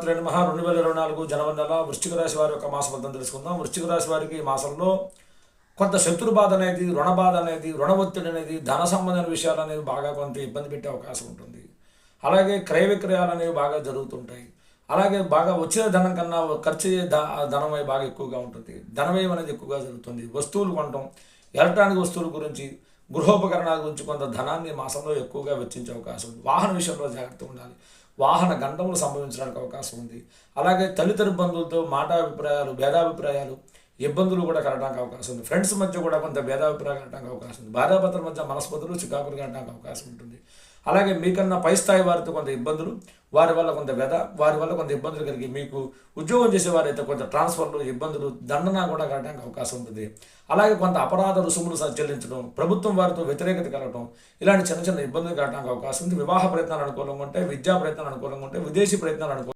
నమః 2024 జనవరి నెల వృశ్చిక రాశి వారి యొక్క మాస ఫలితం తెలుసుకుందాం. వృశ్చిక రాశి వారికి ఈ మాసంలో కొంత శత్రు బాధ అనేది, రుణ బాధ అనేది, రుణ ఒత్తిడి అనేది, ధన సంబంధమైన విషయాలు అనేవి బాగా కొంత ఇబ్బంది పెట్టే అవకాశం ఉంటుంది. అలాగే క్రయ విక్రయాలు అనేవి బాగా జరుగుతుంటాయి. అలాగే బాగా వచ్చిన ధనం కన్నా ఖర్చు అయ్యే ధనమై బాగా ఎక్కువగా ఉంటుంది. ధనవ్యయం అనేది ఎక్కువగా జరుగుతుంది. వస్తువులు కొనటం, ఎలక్ట్రానిక్ వస్తువుల గురించి, గృహోపకరణాల గురించి కొంత ధనాన్ని మాసంలో ఎక్కువగా వెచ్చించే అవకాశం ఉంది. వాహన విషయంలో జాగ్రత్తగా ఉండాలి. వాహన గంటములు సంభవించడానికి అవకాశం ఉంది. అలాగే తల్లిదండ్రుల బంధువులతో మాటాభిప్రాయాలు, భేదాభిప్రాయాలు, ఇబ్బందులు కూడా కలగడానికి అవకాశం ఉంది. ఫ్రెండ్స్ మధ్య కూడా కొంత భేదాభిప్రాయాలు కలగడానికి అవకాశం ఉంది. భార్యాభర్తల మధ్య మనస్పతులు, చికాకులు కలగడానికి అవకాశం ఉంటుంది. అలాగే మీకన్నా పై స్థాయి వారితో కొంత ఇబ్బందులు, వారి వల్ల కొంత ఇబ్బందులు కలిగి మీకు ఉద్యోగం చేసేవారైతే కొంత ట్రాన్స్ఫర్లు, ఇబ్బందులు, దండన కూడా కలగడానికి అవకాశం ఉంటుంది. అలాగే కొంత అపరాధ రుసుములు చెల్లించడం, ప్రభుత్వం వారితో వ్యతిరేకత కలగడం, ఇలాంటి చిన్న చిన్న ఇబ్బందులు కలగడానికి అవకాశం ఉంది. వివాహ ప్రయత్నాలు అనుకూలంగా ఉంటాయి, విద్యా ప్రయత్నాలు అనుకూలంగా ఉంటాయి, విదేశీ ప్రయత్నాలు అనుకూలంగా